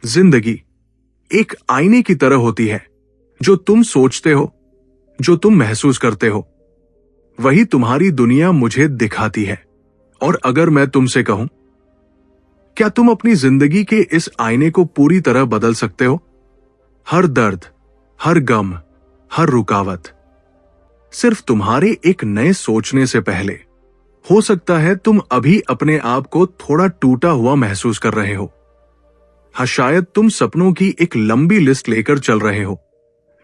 जिंदगी एक आईने की तरह होती है। जो तुम सोचते हो, जो तुम महसूस करते हो, वही तुम्हारी दुनिया मुझे दिखाती है। और अगर मैं तुमसे कहूं, क्या तुम अपनी जिंदगी के इस आईने को पूरी तरह बदल सकते हो? हर दर्द, हर गम, हर रुकावट सिर्फ तुम्हारे एक नए सोचने से पहले। हो सकता है तुम अभी अपने आप को थोड़ा टूटा हुआ महसूस कर रहे हो। हाँ, शायद तुम सपनों की एक लंबी लिस्ट लेकर चल रहे हो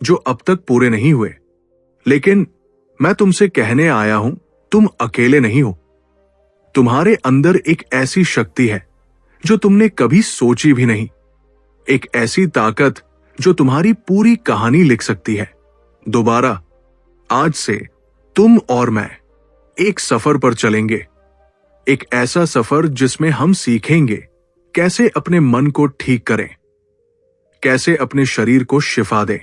जो अब तक पूरे नहीं हुए। लेकिन मैं तुमसे कहने आया हूं, तुम अकेले नहीं हो। तुम्हारे अंदर एक ऐसी शक्ति है जो तुमने कभी सोची भी नहीं। एक ऐसी ताकत जो तुम्हारी पूरी कहानी लिख सकती है। दोबारा आज से तुम और मैं एक सफर पर चलेंगे। एक ऐसा सफर जिसमें हम सीखेंगे कैसे अपने मन को ठीक करें, कैसे अपने शरीर को शिफा दें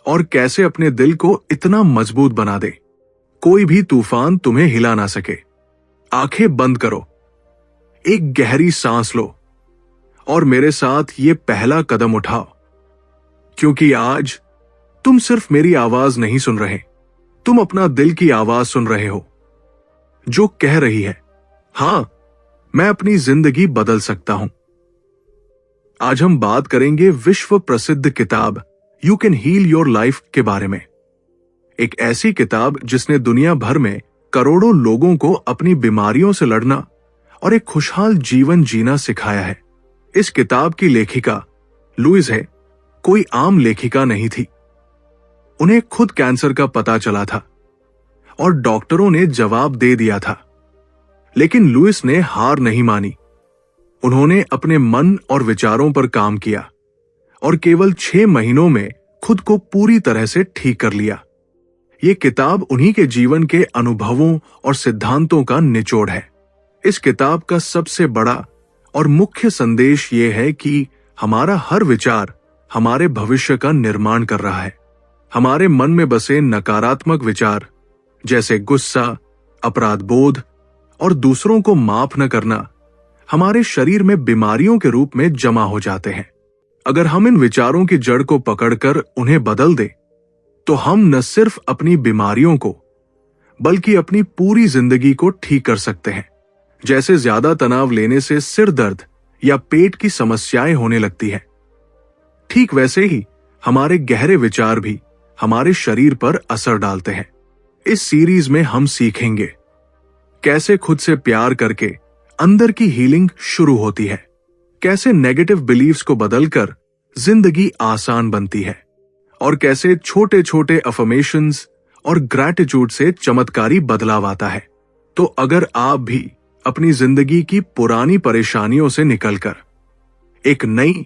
और कैसे अपने दिल को इतना मजबूत बना दें कोई भी तूफान तुम्हें हिला ना सके। आंखें बंद करो, एक गहरी सांस लो और मेरे साथ ये पहला कदम उठाओ। क्योंकि आज तुम सिर्फ मेरी आवाज नहीं सुन रहे, तुम अपना दिल की आवाज सुन रहे हो जो कह रही है, हां, मैं अपनी जिंदगी बदल सकता हूं। आज हम बात करेंगे विश्व प्रसिद्ध किताब you can heal your life के बारे में। एक ऐसी किताब जिसने दुनिया भर में करोड़ों लोगों को अपनी बीमारियों से लड़ना और एक खुशहाल जीवन जीना सिखाया है। इस किताब की लेखिका लुइस है, कोई आम लेखिका नहीं थी। उन्हें खुद कैंसर का पता चला था और डॉक्टरों ने जवाब दे दिया था। लेकिन लुइस ने हार नहीं मानी। उन्होंने अपने मन और विचारों पर काम किया और केवल 6 महीनों में खुद को पूरी तरह से ठीक कर लिया। यह किताब उन्हीं के जीवन के अनुभवों और सिद्धांतों का निचोड़ है। इस किताब का सबसे बड़ा और मुख्य संदेश यह है कि हमारा हर विचार हमारे भविष्य का निर्माण कर रहा है। हमारे मन में बसे नकारात्मक विचार जैसे गुस्सा, अपराध बोध और दूसरों को माफ न करना हमारे शरीर में बीमारियों के रूप में जमा हो जाते हैं। अगर हम इन विचारों की जड़ को पकड़कर उन्हें बदल दें, तो हम न सिर्फ अपनी बीमारियों को बल्कि अपनी पूरी जिंदगी को ठीक कर सकते हैं। जैसे ज्यादा तनाव लेने से सिर दर्द या पेट की समस्याएं होने लगती है, ठीक वैसे ही हमारे गहरे विचार भी हमारे शरीर पर असर डालते हैं। इस सीरीज में हम सीखेंगे कैसे खुद से प्यार करके अंदर की हीलिंग शुरू होती है, कैसे नेगेटिव बिलीव्स को बदलकर जिंदगी आसान बनती है और कैसे छोटे छोटे अफर्मेशंस और ग्रैटिट्यूड से चमत्कारी बदलाव आता है। तो अगर आप भी अपनी जिंदगी की पुरानी परेशानियों से निकलकर एक नई,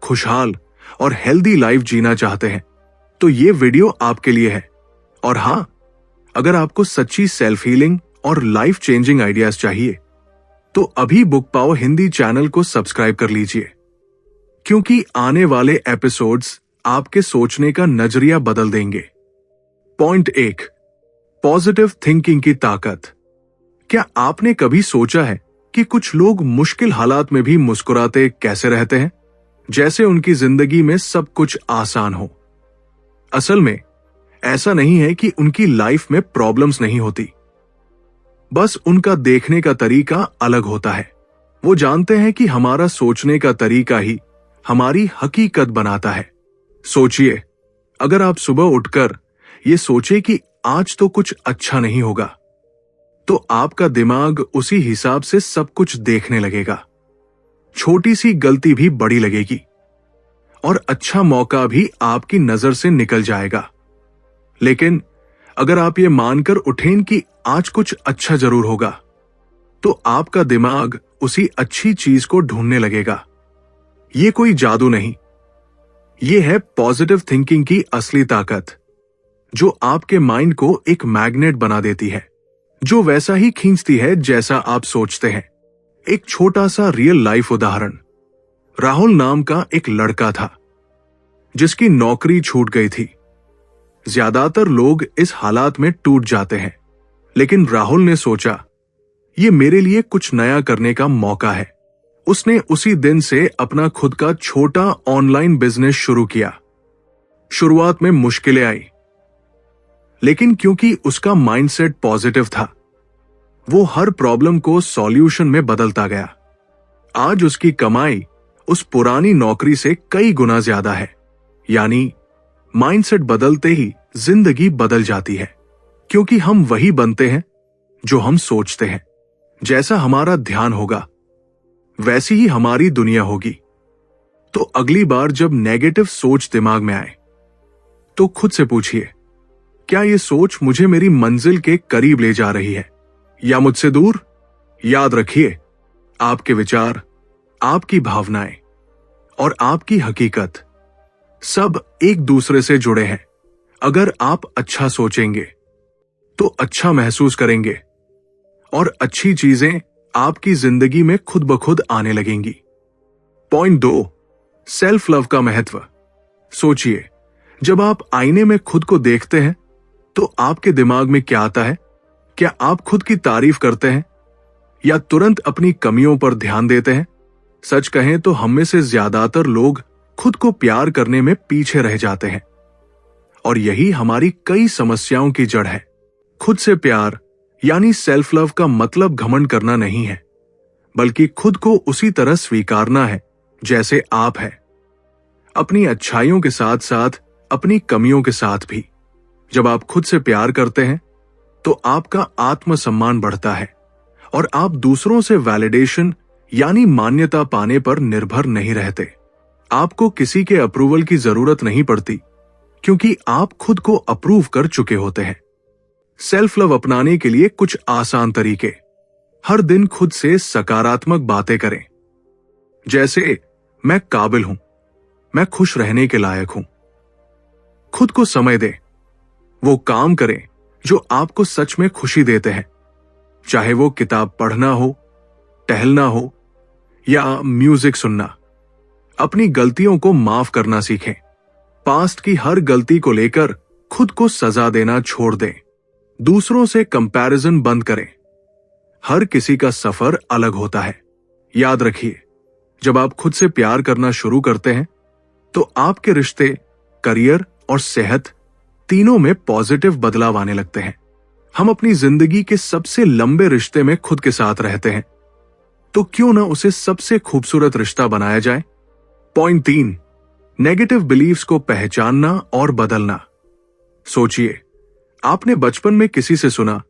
खुशहाल और हेल्दी लाइफ जीना चाहते हैं, तो ये वीडियो आपके लिए है। और हां, अगर आपको सच्ची सेल्फ हीलिंग और लाइफ चेंजिंग आइडियाज चाहिए, तो अभी बुक पाओ हिंदी चैनल को सब्सक्राइब कर लीजिए, क्योंकि आने वाले एपिसोड्स आपके सोचने का नजरिया बदल देंगे। पॉइंट 1, पॉजिटिव थिंकिंग की ताकत। क्या आपने कभी सोचा है कि कुछ लोग मुश्किल हालात में भी मुस्कुराते कैसे रहते हैं, जैसे उनकी जिंदगी में सब कुछ आसान हो? असल में ऐसा नहीं है कि उनकी लाइफ में प्रॉब्लम्स नहीं होती, बस उनका देखने का तरीका अलग होता है। वो जानते हैं कि हमारा सोचने का तरीका ही हमारी हकीकत बनाता है। सोचिए, अगर आप सुबह उठकर ये सोचे कि आज तो कुछ अच्छा नहीं होगा, तो आपका दिमाग उसी हिसाब से सब कुछ देखने लगेगा। छोटी सी गलती भी बड़ी लगेगी और अच्छा मौका भी आपकी नजर से निकल जाएगा। लेकिन अगर आप ये मानकर उठें कि आज कुछ अच्छा जरूर होगा, तो आपका दिमाग उसी अच्छी चीज को ढूंढने लगेगा। ये कोई जादू नहीं, ये है पॉजिटिव थिंकिंग की असली ताकत, जो आपके माइंड को एक मैग्नेट बना देती है, जो वैसा ही खींचती है जैसा आप सोचते हैं। एक छोटा सा रियल लाइफ उदाहरण। राहुल नाम का एक लड़का था जिसकी नौकरी छूट गई थी। ज्यादातर लोग इस हालात में टूट जाते हैं, लेकिन राहुल ने सोचा, ये मेरे लिए कुछ नया करने का मौका है। उसने उसी दिन से अपना खुद का छोटा ऑनलाइन बिजनेस शुरू किया। शुरुआत में मुश्किलें आई, लेकिन क्योंकि उसका माइंडसेट पॉजिटिव था, वो हर प्रॉब्लम को सॉल्यूशन में बदलता गया। आज उसकी कमाई उस पुरानी नौकरी से कई गुना ज्यादा है। यानी माइंडसेट बदलते ही जिंदगी बदल जाती है, क्योंकि हम वही बनते हैं जो हम सोचते हैं। जैसा हमारा ध्यान होगा, वैसी ही हमारी दुनिया होगी। तो अगली बार जब नेगेटिव सोच दिमाग में आए, तो खुद से पूछिए, क्या यह सोच मुझे मेरी मंजिल के करीब ले जा रही है या मुझसे दूर? याद रखिए, आपके विचार, आपकी भावनाएं और आपकी हकीकत सब एक दूसरे से जुड़े हैं। अगर आप अच्छा सोचेंगे तो अच्छा महसूस करेंगे और अच्छी चीजें आपकी जिंदगी में खुद ब खुद आने लगेंगी। पॉइंट 2, सेल्फ लव का महत्व। सोचिए, जब आप आईने में खुद को देखते हैं तो आपके दिमाग में क्या आता है? क्या आप खुद की तारीफ करते हैं या तुरंत अपनी कमियों पर ध्यान देते हैं? सच कहें तो हम में से ज्यादातर लोग खुद को प्यार करने में पीछे रह जाते हैं, और यही हमारी कई समस्याओं की जड़ है। खुद से प्यार यानी सेल्फ लव का मतलब घमंड करना नहीं है, बल्कि खुद को उसी तरह स्वीकारना है जैसे आप हैं, अपनी अच्छाइयों के साथ साथ अपनी कमियों के साथ भी। जब आप खुद से प्यार करते हैं तो आपका आत्मसम्मान बढ़ता है और आप दूसरों से वैलिडेशन यानी मान्यता पाने पर निर्भर नहीं रहते। आपको किसी के अप्रूवल की जरूरत नहीं पड़ती, क्योंकि आप खुद को अप्रूव कर चुके होते हैं। सेल्फ लव अपनाने के लिए कुछ आसान तरीके। हर दिन खुद से सकारात्मक बातें करें, जैसे मैं काबिल हूं, मैं खुश रहने के लायक हूं। खुद को समय दें, वो काम करें जो आपको सच में खुशी देते हैं, चाहे वो किताब पढ़ना हो, टहलना हो या म्यूजिक सुनना। अपनी गलतियों को माफ करना सीखें। पास्ट की हर गलती को लेकर खुद को सजा देना छोड़ दें। दूसरों से कंपैरिजन बंद करें। हर किसी का सफर अलग होता है। याद रखिए, जब आप खुद से प्यार करना शुरू करते हैं तो आपके रिश्ते, करियर और सेहत तीनों में पॉजिटिव बदलाव आने लगते हैं। हम अपनी जिंदगी के सबसे लंबे रिश्ते में खुद के साथ रहते हैं, तो क्यों ना उसे सबसे खूबसूरत रिश्ता बनाया जाए। पॉइंट 3, नेगेटिव बिलीव्स को पहचानना और बदलना। सोचिए, आपने बचपन में किसी से सुना,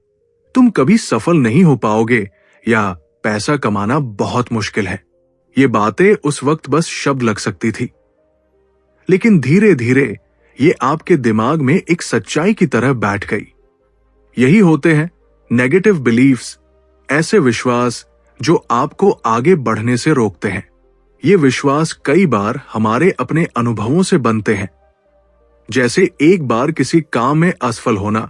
तुम कभी सफल नहीं हो पाओगे या पैसा कमाना बहुत मुश्किल है। ये बातें उस वक्त बस शब्द लग सकती थी, लेकिन धीरे धीरे ये आपके दिमाग में एक सच्चाई की तरह बैठ गई। यही होते हैं नेगेटिव बिलीव्स, ऐसे विश्वास जो आपको आगे बढ़ने से रोकते हैं। ये विश्वास कई बार हमारे अपने अनुभवों से बनते हैं, जैसे एक बार किसी काम में असफल होना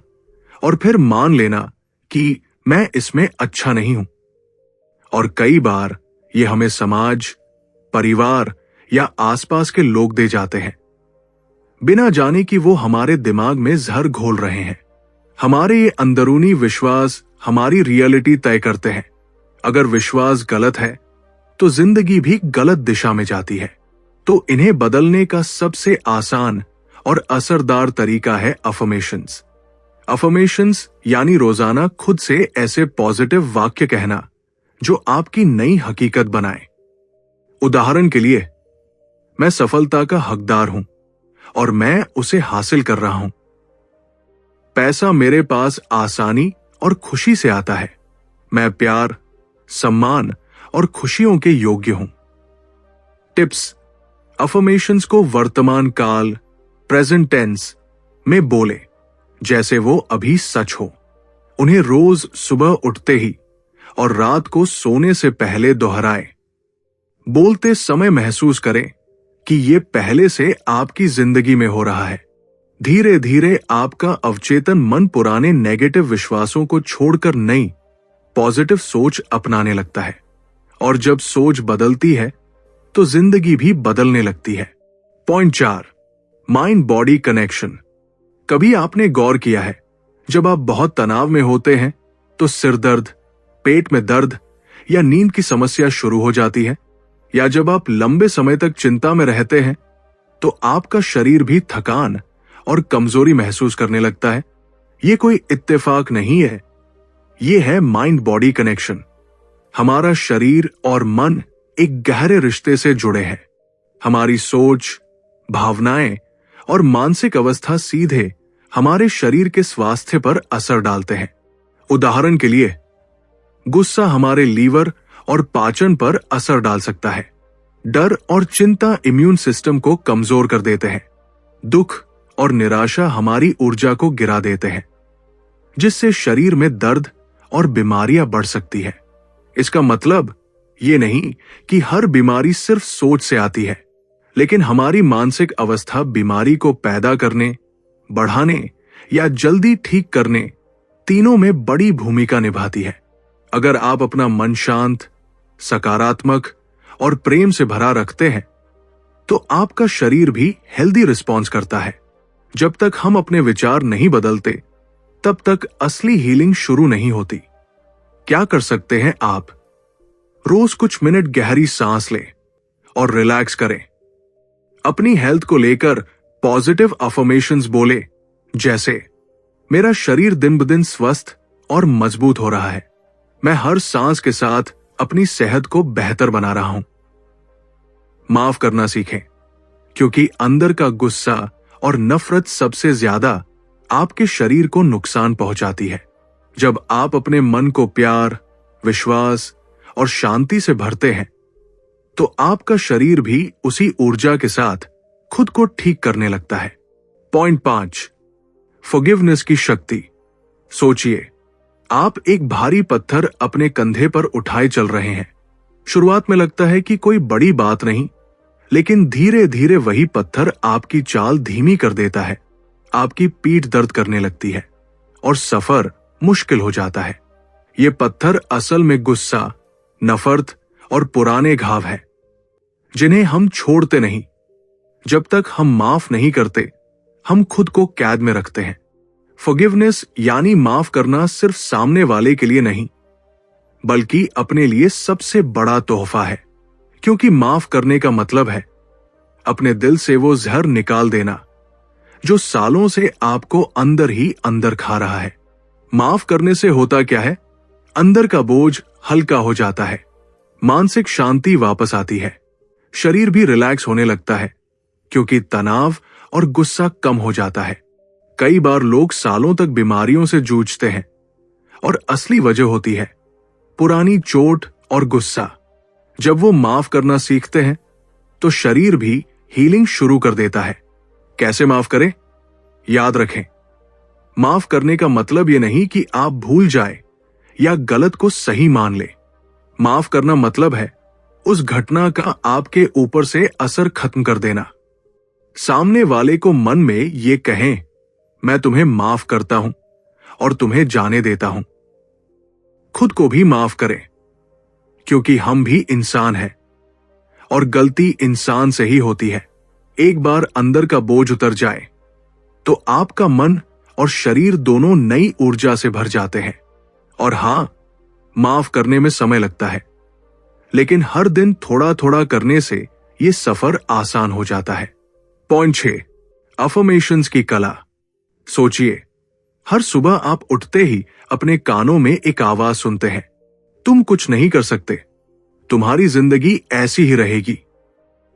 और फिर मान लेना कि मैं इसमें अच्छा नहीं हूं। और कई बार ये हमें समाज, परिवार या आसपास के लोग दे जाते हैं, बिना जाने कि वो हमारे दिमाग में जहर घोल रहे हैं। हमारे ये अंदरूनी विश्वास हमारी रियलिटी तय करते हैं। अगर विश्वास गलत है तो जिंदगी भी गलत दिशा में जाती है। तो इन्हें बदलने का सबसे आसान और असरदार तरीका है अफर्मेशंस। अफर्मेशंस यानी रोजाना खुद से ऐसे पॉजिटिव वाक्य कहना जो आपकी नई हकीकत बनाए। उदाहरण के लिए, मैं सफलता का हकदार हूं और मैं उसे हासिल कर रहा हूं। पैसा मेरे पास आसानी और खुशी से आता है। मैं प्यार, सम्मान और खुशियों के योग्य हूं। टिप्स: अफर्मेशंस को वर्तमान काल, प्रेजेंट टेंस में बोले जैसे वो अभी सच हो। उन्हें रोज सुबह उठते ही और रात को सोने से पहले दोहराएं। बोलते समय महसूस करें कि ये पहले से आपकी जिंदगी में हो रहा है। धीरे धीरे आपका अवचेतन मन पुराने नेगेटिव विश्वासों को छोड़कर नई पॉजिटिव सोच अपनाने लगता है, और जब सोच बदलती है तो जिंदगी भी बदलने लगती है। Point 4, mind body connection. कभी आपने गौर किया है, जब आप बहुत तनाव में होते हैं तो सिर दर्द, पेट में दर्द या नींद की समस्या शुरू हो जाती है? या जब आप लंबे समय तक चिंता में रहते हैं तो आपका शरीर भी थकान और कमजोरी महसूस करने लगता है। ये कोई इत्तेफाक नहीं है, ये है माइंड बॉडी कनेक्शन। हमारा शरीर और मन एक गहरे रिश्ते से जुड़े हैं। हमारी सोच, भावनाएं और मानसिक अवस्था सीधे हमारे शरीर के स्वास्थ्य पर असर डालते हैं। उदाहरण के लिए, गुस्सा हमारे लीवर और पाचन पर असर डाल सकता है। डर और चिंता इम्यून सिस्टम को कमजोर कर देते हैं। दुख और निराशा हमारी ऊर्जा को गिरा देते हैं, जिससे शरीर में दर्द और बीमारियां बढ़ सकती है। इसका मतलब ये नहीं कि हर बीमारी सिर्फ सोच से आती है, लेकिन हमारी मानसिक अवस्था बीमारी को पैदा करने, बढ़ाने या जल्दी ठीक करने तीनों में बड़ी भूमिका निभाती है। अगर आप अपना मन शांत, सकारात्मक और प्रेम से भरा रखते हैं तो आपका शरीर भी हेल्दी रिस्पॉन्स करता है। जब तक हम अपने विचार नहीं बदलते तब तक असली हीलिंग शुरू नहीं होती। क्या कर सकते हैं आप? रोज कुछ मिनट गहरी सांस लें और रिलैक्स करें। अपनी हेल्थ को लेकर पॉजिटिव अफर्मेशंस बोले, जैसे मेरा शरीर दिन ब दिन स्वस्थ और मजबूत हो रहा है, मैं हर सांस के साथ अपनी सेहत को बेहतर बना रहा हूं। माफ करना सीखें, क्योंकि अंदर का गुस्सा और नफरत सबसे ज्यादा आपके शरीर को नुकसान पहुंचाती है। जब आप अपने मन को प्यार, विश्वास और शांति से भरते हैं तो आपका शरीर भी उसी ऊर्जा के साथ खुद को ठीक करने लगता है। पॉइंट 5, फॉरगिवनेस की शक्ति। सोचिए, आप एक भारी पत्थर अपने कंधे पर उठाए चल रहे हैं। शुरुआत में लगता है कि कोई बड़ी बात नहीं, लेकिन धीरे धीरे वही पत्थर आपकी चाल धीमी कर देता है। आपकी पीठ दर्द करने लगती है और सफर मुश्किल हो जाता है। ये पत्थर असल में गुस्सा, नफरत और पुराने घाव है, जिन्हें हम छोड़ते नहीं। जब तक हम माफ नहीं करते, हम खुद को कैद में रखते हैं। फॉरगिवनेस यानी माफ करना सिर्फ सामने वाले के लिए नहीं, बल्कि अपने लिए सबसे बड़ा तोहफा है, क्योंकि माफ करने का मतलब है अपने दिल से वो जहर निकाल देना जो सालों से आपको अंदर ही अंदर खा रहा है। माफ करने से होता क्या है? अंदर का बोझ हल्का हो जाता है, मानसिक शांति वापस आती है, शरीर भी रिलैक्स होने लगता है, क्योंकि तनाव और गुस्सा कम हो जाता है। कई बार लोग सालों तक बीमारियों से जूझते हैं और असली वजह होती है पुरानी चोट और गुस्सा। जब वो माफ करना सीखते हैं तो शरीर भी हीलिंग शुरू कर देता है। कैसे माफ करें? याद रखें, माफ करने का मतलब यह नहीं कि आप भूल जाए या गलत को सही मान ले। माफ करना मतलब है उस घटना का आपके ऊपर से असर खत्म कर देना। सामने वाले को मन में ये कहें, मैं तुम्हें माफ करता हूं और तुम्हें जाने देता हूं। खुद को भी माफ करें, क्योंकि हम भी इंसान हैं और गलती इंसान से ही होती है। एक बार अंदर का बोझ उतर जाए तो आपका मन और शरीर दोनों नई ऊर्जा से भर जाते हैं। और हां, माफ करने में समय लगता है, लेकिन हर दिन थोड़ा थोड़ा करने से यह सफर आसान हो जाता है। पॉइंट 6, अफर्मेशंस की कला। सोचिए, हर सुबह आप उठते ही अपने कानों में एक आवाज सुनते हैं, तुम कुछ नहीं कर सकते, तुम्हारी जिंदगी ऐसी ही रहेगी।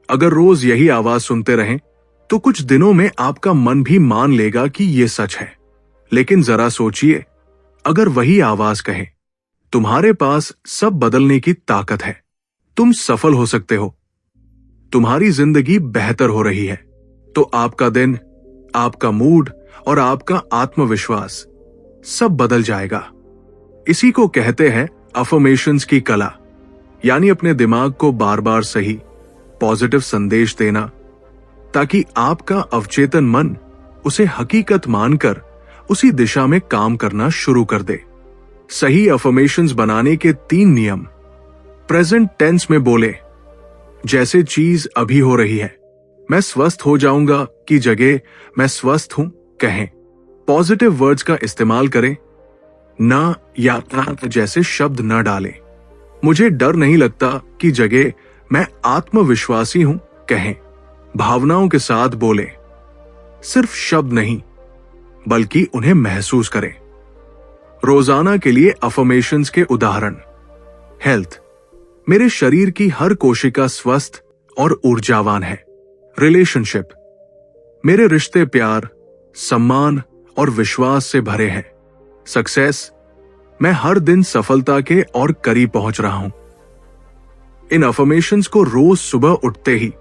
अगर रोज यही आवाज सुनते रहें तो कुछ दिनों में आपका मन भी मान लेगा कि यह सच है। लेकिन जरा सोचिए, अगर वही आवाज कहे, तुम्हारे पास सब बदलने की ताकत है, तुम सफल हो सकते हो, तुम्हारी जिंदगी बेहतर हो रही है, तो आपका दिन, आपका मूड और आपका आत्मविश्वास सब बदल जाएगा। इसी को कहते हैं अफर्मेशंस की कला, यानी अपने दिमाग को बार बार सही पॉजिटिव संदेश देना, ताकि आपका अवचेतन मन उसे हकीकत मानकर उसी दिशा में काम करना शुरू कर दे। सही अफर्मेशंस बनाने के 3 नियम। प्रेजेंट टेंस में बोले, जैसे चीज अभी हो रही है। मैं स्वस्थ हो जाऊंगा की जगह मैं स्वस्थ हूं कहें। पॉजिटिव वर्ड्स का इस्तेमाल करें, ना या ना जैसे शब्द न डालें। मुझे डर नहीं लगता की जगह मैं आत्मविश्वासी हूं कहें, भावनाओं के साथ बोलें, सिर्फ शब्द नहीं बल्कि उन्हें महसूस करें। रोजाना के लिए अफर्मेशंस के उदाहरण। हेल्थ, मेरे शरीर की हर कोशिका स्वस्थ और ऊर्जावान है। रिलेशनशिप, मेरे रिश्ते प्यार, सम्मान और विश्वास से भरे हैं। सक्सेस, मैं हर दिन सफलता के और करीब पहुंच रहा हूं। इन अफर्मेशंस को रोज सुबह उठते ही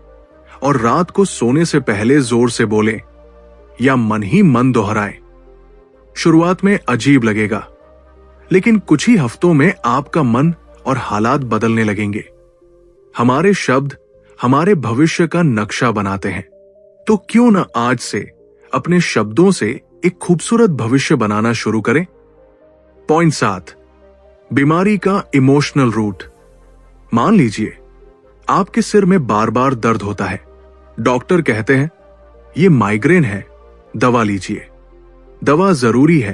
और रात को सोने से पहले जोर से बोलें या मन ही मन दोहराएं। शुरुआत में अजीब लगेगा, लेकिन कुछ ही हफ्तों में आपका मन और हालात बदलने लगेंगे। हमारे शब्द हमारे भविष्य का नक्शा बनाते हैं, तो क्यों न आज से अपने शब्दों से एक खूबसूरत भविष्य बनाना शुरू करें। पॉइंट 7, बीमारी का इमोशनल रूट। मान लीजिए आपके सिर में बार बार दर्द होता है। डॉक्टर कहते हैं ये माइग्रेन है, दवा लीजिए। दवा जरूरी है,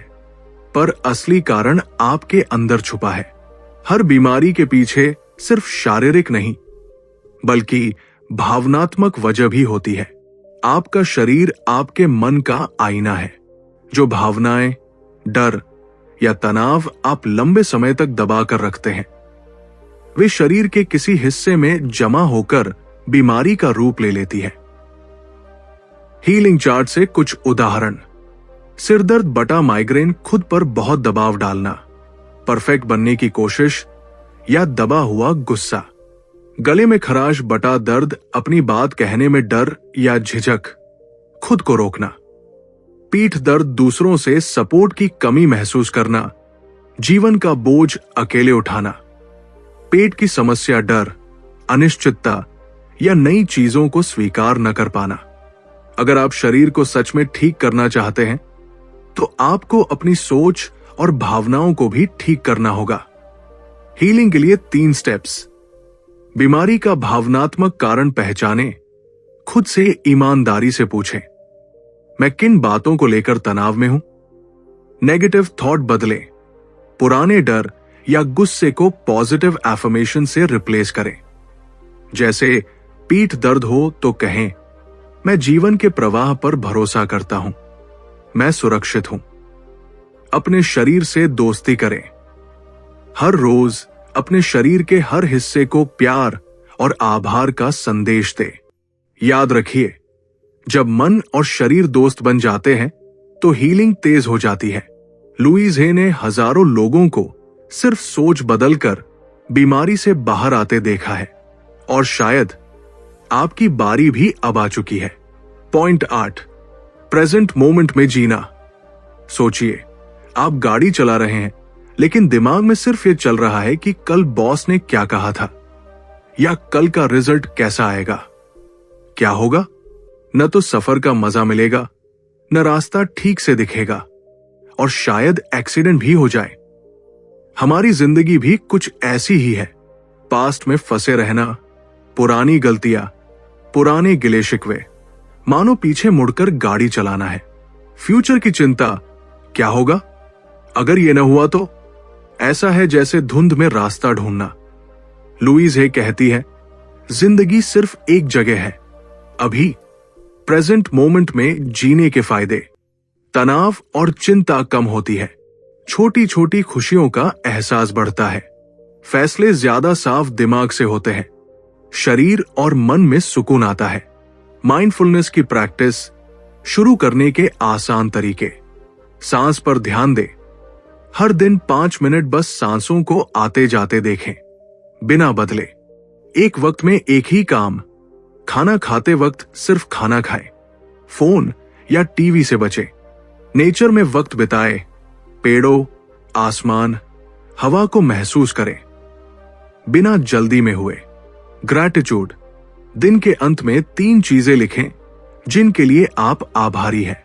पर असली कारण आपके अंदर छुपा है। हर बीमारी के पीछे सिर्फ शारीरिक नहीं बल्कि भावनात्मक वजह भी होती है। आपका शरीर आपके मन का आईना है। जो भावनाएं, डर या तनाव आप लंबे समय तक दबा कर रखते हैं, वे शरीर के किसी हिस्से में जमा होकर बीमारी का रूप ले लेती है। हीलिंग चार्ट से कुछ उदाहरण। सिरदर्द बटा माइग्रेन, खुद पर बहुत दबाव डालना, परफेक्ट बनने की कोशिश या दबा हुआ गुस्सा। गले में खराश बटा दर्द, अपनी बात कहने में डर या झिझक, खुद को रोकना। पीठ दर्द, दूसरों से सपोर्ट की कमी महसूस करना, जीवन का बोझ अकेले उठाना। पेट की समस्या, डर, अनिश्चितता या नई चीजों को स्वीकार न कर पाना। अगर आप शरीर को सच में ठीक करना चाहते हैं तो आपको अपनी सोच और भावनाओं को भी ठीक करना होगा। हीलिंग के लिए 3 स्टेप्स। बीमारी का भावनात्मक कारण पहचानें। खुद से ईमानदारी से पूछें, मैं किन बातों को लेकर तनाव में हूं। नेगेटिव थॉट बदलें। पुराने डर या गुस्से को पॉजिटिव एफर्मेशन से रिप्लेस करें। जैसे पीठ दर्द हो तो कहें, मैं जीवन के प्रवाह पर भरोसा करता हूं, मैं सुरक्षित हूं। अपने शरीर से दोस्ती करें। हर रोज अपने शरीर के हर हिस्से को प्यार और आभार का संदेश दे। याद रखिए, जब मन और शरीर दोस्त बन जाते हैं तो हीलिंग तेज हो जाती है। लुईस हे ने हजारों लोगों को सिर्फ सोच बदलकर बीमारी से बाहर आते देखा है, और शायद आपकी बारी भी अब आ चुकी है। पॉइंट 8, प्रेजेंट मोमेंट में जीना। सोचिए, आप गाड़ी चला रहे हैं लेकिन दिमाग में सिर्फ ये चल रहा है कि कल बॉस ने क्या कहा था या कल का रिजल्ट कैसा आएगा। क्या होगा? न तो सफर का मजा मिलेगा, न रास्ता ठीक से दिखेगा, और शायद एक्सीडेंट भी हो जाए। हमारी जिंदगी भी कुछ ऐसी ही है। पास्ट में फंसे रहना, पुरानी गलतियां, पुराने गिले शिकवे, मानो पीछे मुड़कर गाड़ी चलाना है। फ्यूचर की चिंता, क्या होगा अगर ये न हुआ तो। ऐसा है जैसे धुंध में रास्ता ढूंढना। लुईस हे कहती है, जिंदगी सिर्फ एक जगह है, अभी प्रेजेंट मोमेंट में जीने के फायदे। तनाव और चिंता कम होती है, छोटी छोटी खुशियों का एहसास बढ़ता है, फैसले ज्यादा साफ दिमाग से होते हैं, शरीर और मन में सुकून आता है। माइंडफुलनेस की प्रैक्टिस शुरू करने के आसान तरीके। सांस पर ध्यान दें। हर दिन 5 मिनट बस सांसों को आते जाते देखें, बिना बदले। एक वक्त में एक ही काम। खाना खाते वक्त सिर्फ खाना खाएं। फोन या टीवी से बचें। नेचर में वक्त बिताएं। पेड़ों, आसमान, हवा को महसूस करें, बिना जल्दी में हुए। ग्रैटिट्यूड, दिन के अंत में 3 चीजें लिखें जिनके लिए आप आभारी हैं।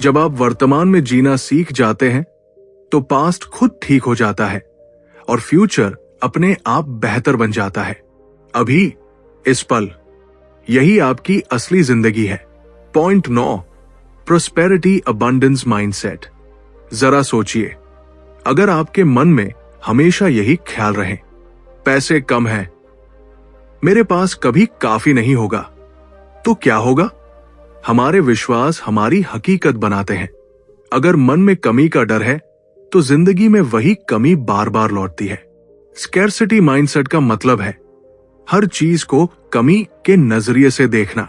जब आप वर्तमान में जीना सीख जाते हैं तो पास्ट खुद ठीक हो जाता है और फ्यूचर अपने आप बेहतर बन जाता है। अभी, इस पल, यही आपकी असली जिंदगी है। Point 9, prosperity abundance mindset. जरा सोचिए, अगर आपके मन में हमेशा यही ख्याल रहे, पैसे कम हैं, मेरे पास कभी काफी नहीं होगा। तो क्या होगा? हमारे विश्वास हमारी हकीकत बनाते हैं। अगर मन में कमी का डर है तो जिंदगी में वही कमी बार बार लौटती है। स्कैर्सिटी माइंडसेट का मतलब है हर चीज को कमी के नजरिए से देखना।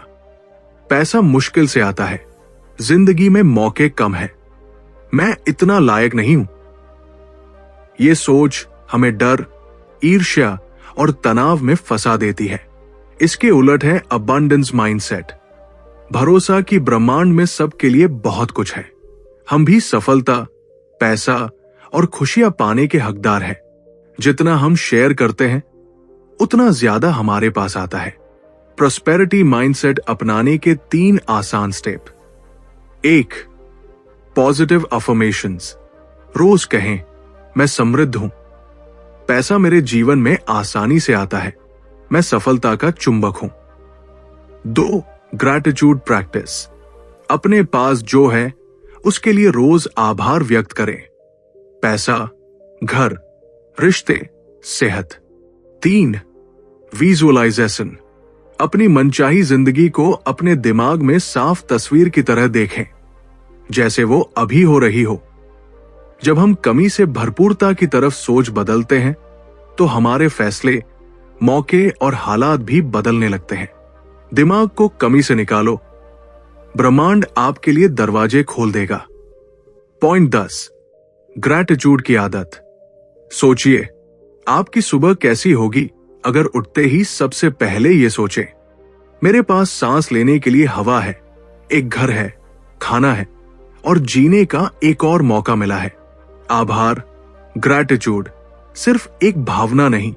पैसा मुश्किल से आता है, जिंदगी में मौके कम है, मैं इतना लायक नहीं हूं। ये सोच हमें डर, ईर्ष्या और तनाव में फंसा देती है। इसके उलट है अबंडेंस माइंडसेट। भरोसा कि ब्रह्मांड में सबके लिए बहुत कुछ है। हम भी सफलता, पैसा और खुशियां पाने के हकदार हैं। जितना हम शेयर करते हैं उतना ज्यादा हमारे पास आता है। प्रोस्पेरिटी माइंडसेट अपनाने के 3 आसान स्टेप। 1. Positive affirmations. रोज कहें, मैं समृद्ध हूं, पैसा मेरे जीवन में आसानी से आता है, मैं सफलता का चुंबक हूं। 2. Gratitude practice. अपने पास जो है उसके लिए रोज आभार व्यक्त करें। पैसा, घर, रिश्ते, सेहत। 3. विजुअलाइजेशन। अपनी मनचाही जिंदगी को अपने दिमाग में साफ तस्वीर की तरह देखें, जैसे वो अभी हो रही हो। जब हम कमी से भरपूरता की तरफ सोच बदलते हैं तो हमारे फैसले, मौके और हालात भी बदलने लगते हैं। दिमाग को कमी से निकालो, ब्रह्मांड आपके लिए दरवाजे खोल देगा। पॉइंट 10. ग्रैटिट्यूड की आदत। सोचिए, आपकी सुबह कैसी होगी अगर उठते ही सबसे पहले ये सोचें, मेरे पास सांस लेने के लिए हवा है, एक घर है, खाना है और जीने का एक और मौका मिला है। आभार, ग्रैटिट्यूड सिर्फ एक भावना नहीं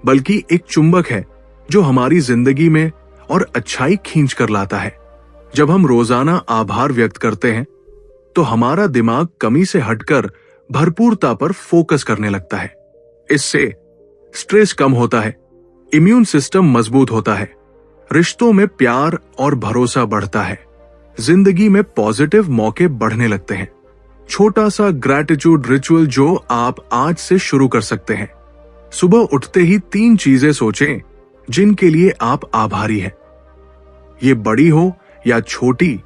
बल्कि एक चुंबक है जो हमारी जिंदगी में और अच्छाई खींच कर लाता है। जब हम रोजाना आभार व्यक्त करते हैं तो हमारा दिमाग कमी से हटकर भरपूरता पर फोकस करने लगता है। इससे स्ट्रेस कम होता है, इम्यून सिस्टम मजबूत होता है, रिश्तों में प्यार और भरोसा बढ़ता है, जिंदगी में पॉजिटिव मौके बढ़ने लगते हैं। छोटा सा ग्रैटिट्यूड रिचुअल जो आप आज से शुरू कर सकते हैं। सुबह उठते ही 3 चीजें सोचें जिनके लिए आप आभारी हैं। ये बड़ी हो या छोटी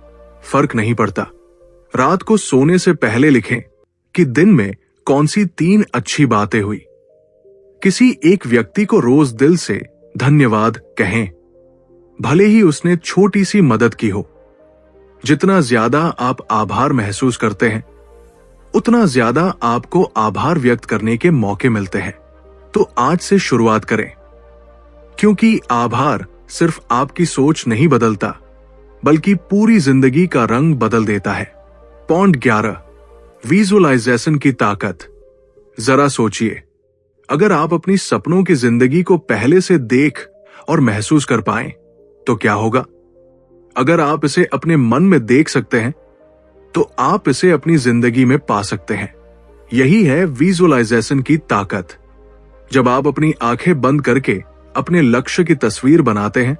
फर्क नहीं पड़ता। रात को सोने से पहले लिखें कि दिन में कौन सी 3 अच्छी बातें हुई। किसी एक व्यक्ति को रोज दिल से धन्यवाद कहें, भले ही उसने छोटी सी मदद की हो। जितना ज्यादा आप आभार महसूस करते हैं उतना ज्यादा आपको आभार व्यक्त करने के मौके मिलते हैं। तो आज से शुरुआत करें, क्योंकि आभार सिर्फ आपकी सोच नहीं बदलता बल्कि पूरी जिंदगी का रंग बदल देता है। पॉइंट 11. विजुअलाइजेशन की ताकत। जरा सोचिए, अगर आप अपनी सपनों की जिंदगी को पहले से देख और महसूस कर पाएं तो क्या होगा? अगर आप इसे अपने मन में देख सकते हैं तो आप इसे अपनी जिंदगी में पा सकते हैं। यही है विजुअलाइजेशन की ताकत। जब आप अपनी आंखें बंद करके अपने लक्ष्य की तस्वीर बनाते हैं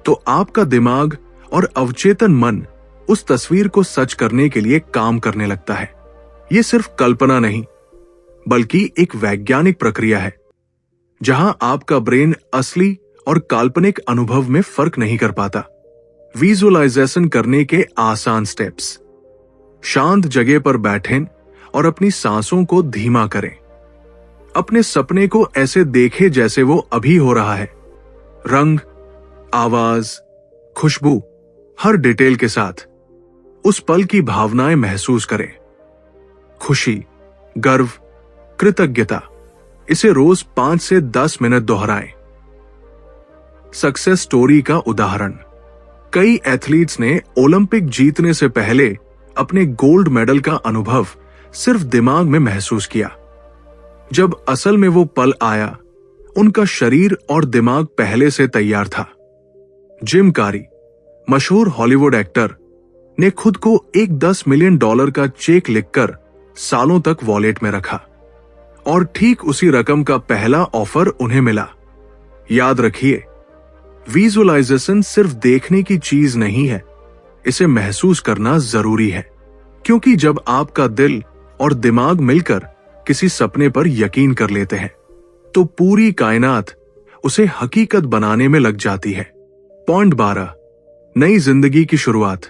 तो आपका दिमाग और अवचेतन मन उस तस्वीर को सच करने के लिए काम करने लगता है। यह सिर्फ कल्पना नहीं बल्कि एक वैज्ञानिक प्रक्रिया है जहां आपका ब्रेन असली और काल्पनिक अनुभव में फर्क नहीं कर पाता। विजुअलाइजेशन करने के आसान स्टेप्स। शांत जगह पर बैठें और अपनी सांसों को धीमा करें। अपने सपने को ऐसे देखें जैसे वो अभी हो रहा है। रंग, आवाज, खुशबू, हर डिटेल के साथ उस पल की भावनाएं महसूस करें। खुशी, गर्व, कृतज्ञता, इसे रोज 5 से 10 मिनट दोहराएं। सक्सेस स्टोरी का उदाहरण। कई एथलीट्स ने ओलंपिक जीतने से पहले अपने गोल्ड मेडल का अनुभव सिर्फ दिमाग में महसूस किया। जब असल में वो पल आया, उनका शरीर और दिमाग पहले से तैयार था। जिम कैरी, मशहूर हॉलीवुड एक्टर, ने खुद को एक $10 मिलियन का चेक लिखकर सालों तक वॉलेट में रखा और ठीक उसी रकम का पहला ऑफर उन्हें मिला। याद रखिए, विजुअलाइजेशन सिर्फ देखने की चीज नहीं है, इसे महसूस करना जरूरी है, क्योंकि जब आपका दिल और दिमाग मिलकर किसी सपने पर यकीन कर लेते हैं तो पूरी कायनात उसे हकीकत बनाने में लग जाती है। पॉइंट 12, नई जिंदगी की शुरुआत।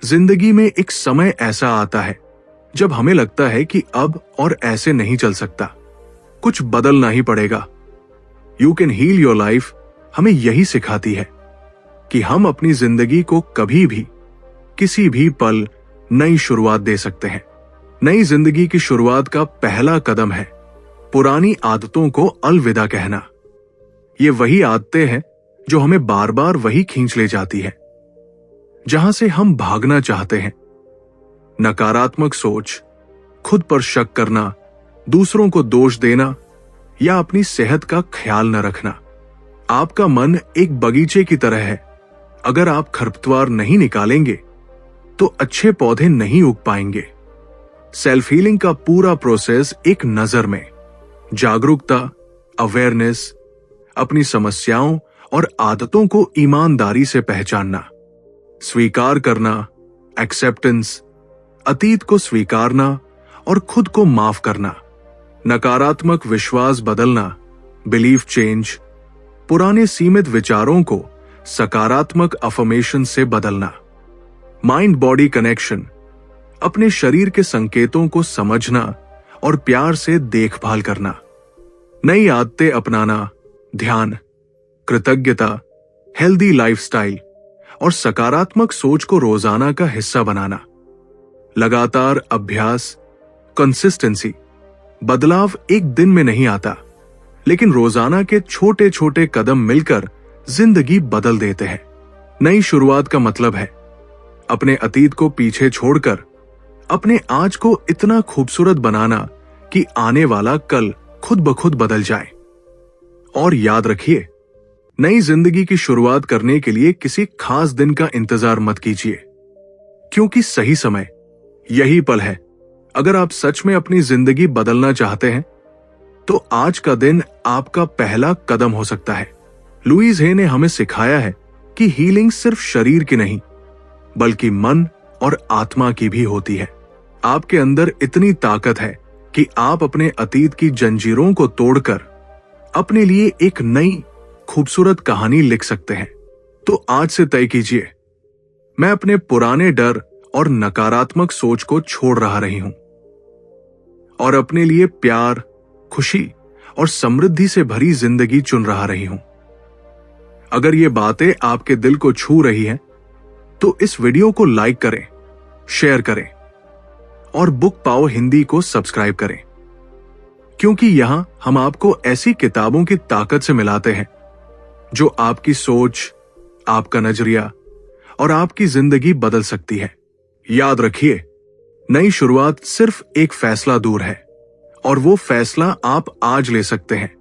जिंदगी में एक समय ऐसा आता है जब हमें लगता है कि अब और ऐसे नहीं चल सकता, कुछ बदलना ही पड़ेगा। You can heal your life हमें यही सिखाती है कि हम अपनी जिंदगी को कभी भी, किसी भी पल नई शुरुआत दे सकते हैं। नई जिंदगी की शुरुआत का पहला कदम है पुरानी आदतों को अलविदा कहना। ये वही आदतें हैं जो हमें बार बार वही खींच ले जाती है जहां से हम भागना चाहते हैं। नकारात्मक सोच, खुद पर शक करना, दूसरों को दोष देना या अपनी सेहत का ख्याल न रखना। आपका मन एक बगीचे की तरह है। अगर आप खरपतवार नहीं निकालेंगे तो अच्छे पौधे नहीं उग पाएंगे। सेल्फ हीलिंग का पूरा प्रोसेस एक नजर में जागरूकता, अवेयरनेस, अपनी समस्याओं और आदतों को ईमानदारी से पहचानना, स्वीकार करना, एक्सेप्टेंस, अतीत को स्वीकारना और खुद को माफ करना, नकारात्मक विश्वास बदलना, बिलीफ चेंज, पुराने सीमित विचारों को सकारात्मक अफर्मेशन से बदलना, माइंड बॉडी कनेक्शन, अपने शरीर के संकेतों को समझना और प्यार से देखभाल करना, नई आदतें अपनाना, ध्यान, कृतज्ञता, हेल्दी लाइफस्टाइल और सकारात्मक सोच को रोजाना का हिस्सा बनाना, लगातार अभ्यास, कंसिस्टेंसी। बदलाव एक दिन में नहीं आता, लेकिन रोजाना के छोटे छोटे कदम मिलकर जिंदगी बदल देते हैं। नई शुरुआत का मतलब है अपने अतीत को पीछे छोड़कर अपने आज को इतना खूबसूरत बनाना कि आने वाला कल खुद ब खुद बदल जाए। और याद रखिए, नई जिंदगी की शुरुआत करने के लिए किसी खास दिन का इंतजार मत कीजिए, क्योंकि सही समय यही पल है। अगर आप सच में अपनी जिंदगी बदलना चाहते हैं तो आज का दिन आपका पहला कदम हो सकता है। लुईस हे ने हमें सिखाया है कि हीलिंग सिर्फ शरीर की नहीं बल्कि मन और आत्मा की भी होती है। आपके अंदर इतनी ताकत है कि आप अपने अतीत की जंजीरों को तोड़कर अपने लिए एक नई खूबसूरत कहानी लिख सकते हैं। तो आज से तय कीजिए, मैं अपने पुराने डर और नकारात्मक सोच को छोड़ रही हूं और अपने लिए प्यार, खुशी और समृद्धि से भरी जिंदगी चुन रही हूं। अगर ये बातें आपके दिल को छू रही हैं, तो इस वीडियो को लाइक करें, शेयर करें और बुक पाओ हिंदी को सब्सक्राइब करें, क्योंकि यहां हम आपको ऐसी किताबों की ताकत से मिलाते हैं जो आपकी सोच, आपका नजरिया और आपकी जिंदगी बदल सकती है। याद रखिए, नई शुरुआत सिर्फ एक फैसला दूर है और वो फैसला आप आज ले सकते हैं।